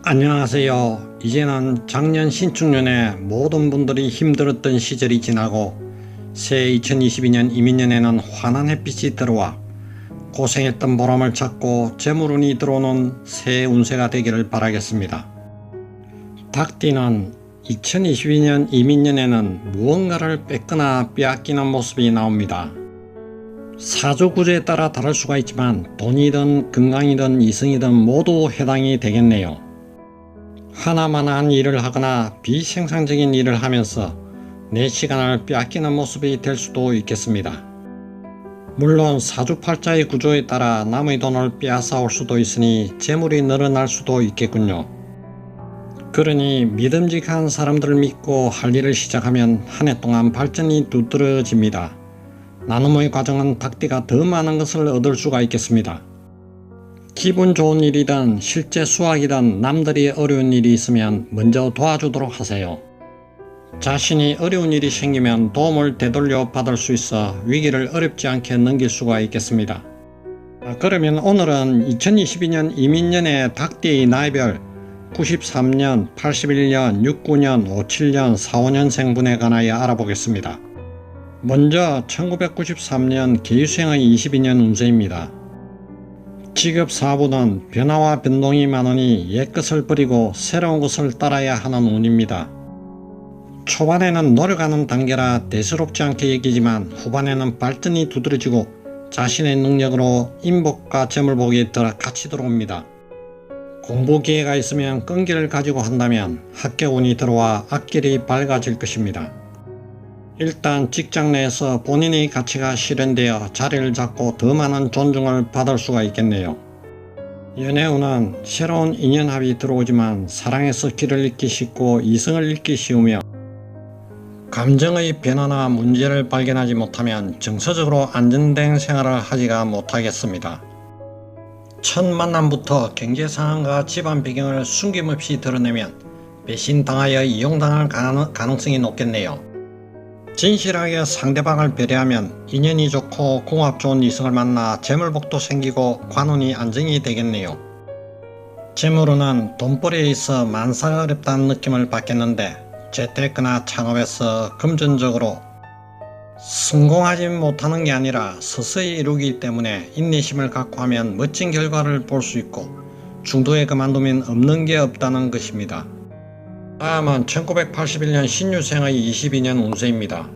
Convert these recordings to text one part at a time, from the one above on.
안녕하세요. 이제는 작년 신축년에 모든 분들이 힘들었던 시절이 지나고 새 2022년 이민년에는 환한 햇빛이 들어와 고생했던 보람을 찾고 재물운이 들어오는 새 운세가 되기를 바라겠습니다. 닭띠는 2022년 이민년에는 무언가를 뺏거나 빼앗기는 모습이 나옵니다. 사주구조에 따라 다를 수가 있지만 돈이든 건강이든 이성이든 모두 해당이 되겠네요. 하나만한 일을 하거나 비생산적인 일을 하면서 내 시간을 빼앗기는 모습이 될 수도 있겠습니다. 물론 사주팔자의 구조에 따라 남의 돈을 빼앗아 올 수도 있으니 재물이 늘어날 수도 있겠군요. 그러니 믿음직한 사람들을 믿고 할 일을 시작하면 한 해 동안 발전이 두드러집니다. 나눔의 과정은 닭띠가 더 많은 것을 얻을 수가 있겠습니다. 기분 좋은 일이든 실제 수확이든 남들이 어려운 일이 있으면 먼저 도와주도록 하세요. 자신이 어려운 일이 생기면 도움을 되돌려 받을 수 있어 위기를 어렵지 않게 넘길 수가 있겠습니다. 그러면 오늘은 2022년 이민년의 닭띠의 나이별 93년, 81년, 69년, 57년, 45년생 분에 관하여 알아보겠습니다. 먼저 1993년 계유생의 22년 운세입니다. 직업 사부는 변화와 변동이 많으니 옛것을 버리고 새로운 것을 따라야 하는 운입니다. 초반에는 노력하는 단계라 대수롭지 않게 여기지만 후반에는 발전이 두드러지고 자신의 능력으로 인복과 재물복이 더 같이 들어옵니다. 공부 기회가 있으면 끈기를 가지고 한다면 합격운이 들어와 앞길이 밝아질 것입니다. 일단 직장 내에서 본인의 가치가 실현되어 자리를 잡고 더 많은 존중을 받을 수가 있겠네요. 연애운은 새로운 인연합이 들어오지만 사랑에서 길을 잃기 쉽고 이성을 잃기 쉬우며 감정의 변화나 문제를 발견하지 못하면 정서적으로 안정된 생활을 하지가 못하겠습니다. 첫 만남부터 경제상황과 집안 배경을 숨김없이 드러내면 배신당하여 이용당할 가능성이 높겠네요. 진실하게 상대방을 배려하면 인연이 좋고 궁합 좋은 이성을 만나 재물복도 생기고 관운이 안정이 되겠네요. 재물운은 돈벌이에 있어 만사가 어렵다는 느낌을 받겠는데 재테크나 창업에서 금전적으로 성공하지 못하는 게 아니라 서서히 이루기 때문에 인내심을 갖고 하면 멋진 결과를 볼 수 있고 중도에 그만두면 없는 게 없다는 것입니다. 다음은 1981년 신유생의 22년 운세입니다.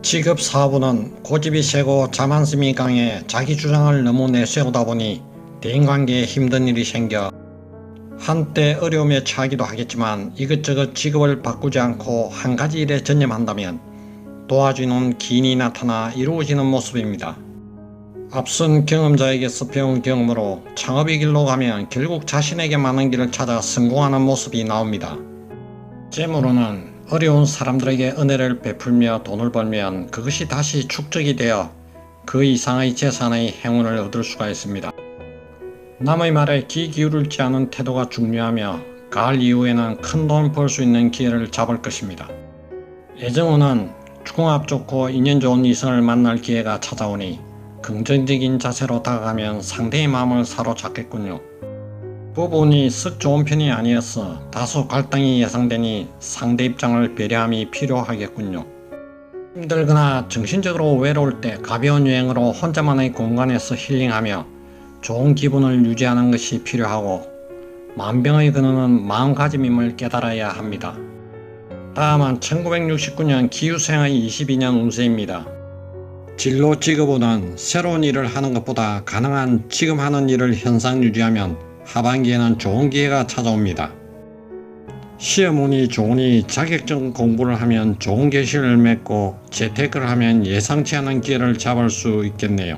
직업 사부는 고집이 세고 자만심이 강해 자기 주장을 너무 내세우다 보니 대인관계에 힘든 일이 생겨 한때 어려움에 처하기도 하겠지만 이것저것 직업을 바꾸지 않고 한 가지 일에 전념한다면 도와주는 기인이 나타나 이루어지는 모습입니다. 앞선 경험자에게서 배운 경험으로 창업의 길로 가면 결국 자신에게 맞는 길을 찾아 성공하는 모습이 나옵니다. 재물운은 어려운 사람들에게 은혜를 베풀며 돈을 벌면 그것이 다시 축적이 되어 그 이상의 재산의 행운을 얻을 수가 있습니다. 남의 말에 귀 기울이지 않은 태도가 중요하며 가을 이후에는 큰 돈 벌 수 있는 기회를 잡을 것입니다. 애정운은 궁합 좋고 인연 좋은 이성을 만날 기회가 찾아오니 긍정적인 자세로 다가가면 상대의 마음을 사로잡겠군요. 부부운이 썩 좋은 편이 아니어서 다소 갈등이 예상되니 상대 입장을 배려함이 필요하겠군요. 힘들거나 정신적으로 외로울 때 가벼운 여행으로 혼자만의 공간에서 힐링하며 좋은 기분을 유지하는 것이 필요하고 만병의 근원은 마음가짐임을 깨달아야 합니다. 다음은 1969년 기유생의 22년 운세입니다. 진로 직업운은 새로운 일을 하는 것보다 가능한 지금 하는 일을 현상 유지하면 하반기에는 좋은 기회가 찾아옵니다. 시험운이 좋으니 자격증 공부를 하면 좋은 결실을 맺고 재테크를 하면 예상치 않은 기회를 잡을 수 있겠네요.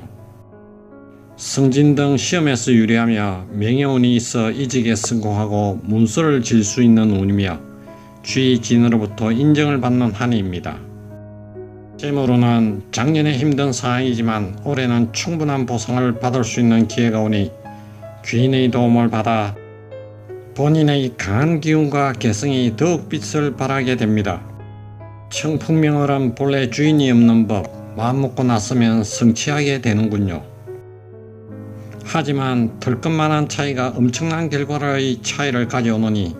승진 등 시험에서 유리하며 명예운이 있어 이직에 성공하고 문서를 질 수 있는 운이며 주위 지인으로부터 인정을 받는 한 해입니다. 재물운은 작년에 힘든 상황이지만 올해는 충분한 보상을 받을 수 있는 기회가 오니 귀인의 도움을 받아 본인의 강한 기운과 개성이 더욱 빛을 발하게 됩니다. 청풍명월은 본래 주인이 없는 법, 마음 먹고 나서면 성취하게 되는군요. 하지만 털끝만한 차이가 엄청난 결과의 차이를 가져오느니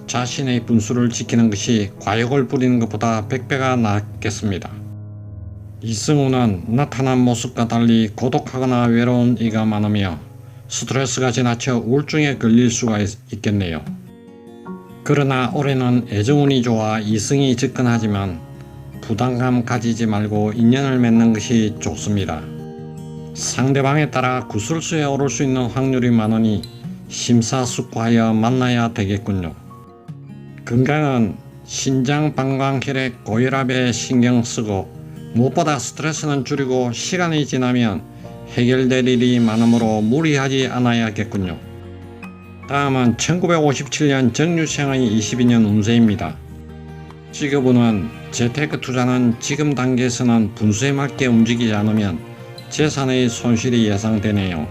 자신의 분수를 지키는 것이 과욕을 부리는 것보다 100배가 낫겠습니다. 이승우는 나타난 모습과 달리 고독하거나 외로운 이가 많으며 스트레스가 지나쳐 우울증에 걸릴 수가 있겠네요. 그러나 올해는 애정운이 좋아 이승이 접근하지만 부담감 가지지 말고 인연을 맺는 것이 좋습니다. 상대방에 따라 구설수에 오를 수 있는 확률이 많으니 심사숙고하여 만나야 되겠군요. 건강은 신장, 방광, 혈액, 고혈압에 신경 쓰고 무엇보다 스트레스는 줄이고 시간이 지나면 해결될 일이 많으므로 무리하지 않아야겠군요. 다음은 1957년 정유생의 22년 운세입니다. 직업운은 재테크 투자는 지금 단계에서는 분수에 맞게 움직이지 않으면 재산의 손실이 예상되네요.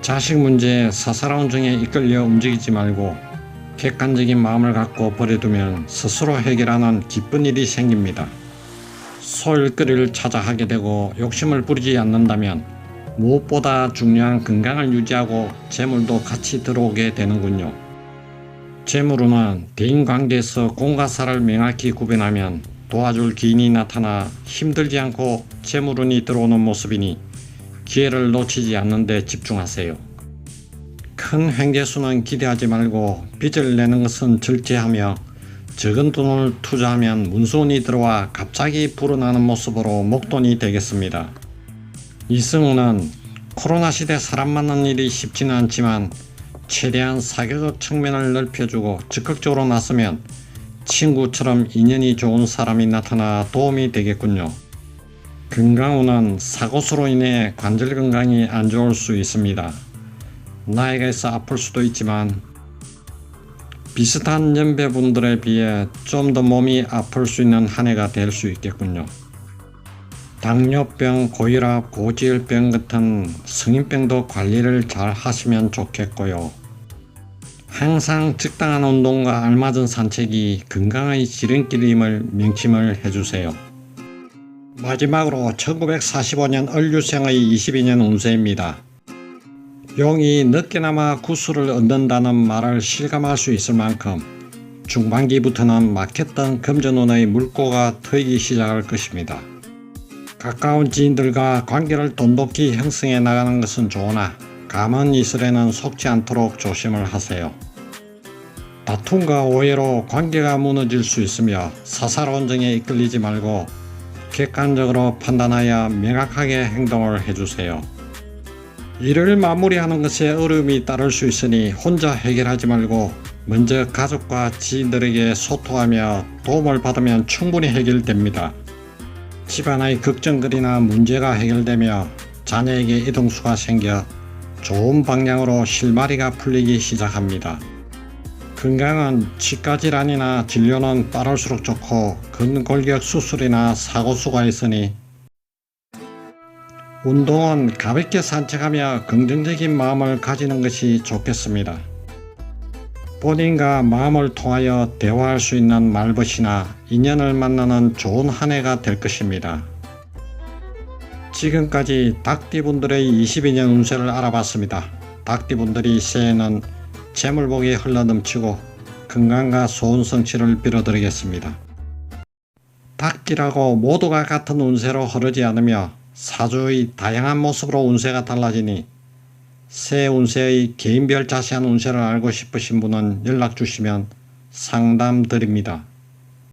자식 문제에 사사로운 정에 이끌려 움직이지 말고 객관적인 마음을 갖고 버려두면 스스로 해결하는 기쁜 일이 생깁니다. 소일거리를 찾아 하게 되고 욕심을 부리지 않는다면 무엇보다 중요한 건강을 유지하고 재물도 같이 들어오게 되는군요. 재물운은 대인관계에서 공과 사를 명확히 구분하면 도와줄 기인이 나타나 힘들지 않고 재물운이 들어오는 모습이니 기회를 놓치지 않는 데 집중하세요. 큰 횡재수는 기대하지 말고 빚을 내는 것은 절제하며 적은 돈을 투자하면 문수운이 들어와 갑자기 불어나는 모습으로 목돈이 되겠습니다. 이승우는 코로나 시대 사람 만나는 일이 쉽지는 않지만 최대한 사교적 측면을 넓혀주고 적극적으로 나서면 친구처럼 인연이 좋은 사람이 나타나 도움이 되겠군요. 건강운은 사고수로 인해 관절 건강이 안 좋을 수 있습니다. 나이가 있어 아플 수도 있지만 비슷한 연배분들에 비해 좀 더 몸이 아플 수 있는 한 해가 될 수 있겠군요. 당뇨병, 고혈압, 고지혈병 같은 성인병도 관리를 잘 하시면 좋겠고요. 항상 적당한 운동과 알맞은 산책이 건강의 지름길임을 명심을 해주세요. 마지막으로 1945년 을유생의 22년 운세입니다. 용이 늦게나마 구슬을 얻는다는 말을 실감할 수 있을 만큼 중반기부터는 막혔던 금전운의 물꼬가 트이기 시작할 것입니다. 가까운 지인들과 관계를 돈독히 형성해 나가는 것은 좋으나 감은 이슬에는 속지 않도록 조심을 하세요. 다툼과 오해로 관계가 무너질 수 있으며 사사로운 정에 이끌리지 말고 객관적으로 판단하여 명확하게 행동을 해주세요. 일을 마무리하는 것에 어려움이 따를 수 있으니 혼자 해결하지 말고 먼저 가족과 지인들에게 소통하며 도움을 받으면 충분히 해결됩니다. 집안의 걱정거리나 문제가 해결되며 자녀에게 이동수가 생겨 좋은 방향으로 실마리가 풀리기 시작합니다. 건강은 치과 질환이나 진료는 빠를수록 좋고 근골격 수술이나 사고수가 있으니 운동은 가볍게 산책하며 긍정적인 마음을 가지는 것이 좋겠습니다. 본인과 마음을 통하여 대화할 수 있는 말벗이나 인연을 만나는 좋은 한 해가 될 것입니다. 지금까지 닭띠분들의 22년 운세를 알아봤습니다. 닭띠분들이 새해에는 재물복이 흘러넘치고 건강과 좋은 성취를 빌어드리겠습니다. 닭띠라고 모두가 같은 운세로 흐르지 않으며 사주의 다양한 모습으로 운세가 달라지니 새 운세의 개인별 자세한 운세를 알고 싶으신 분은 연락 주시면 상담 드립니다.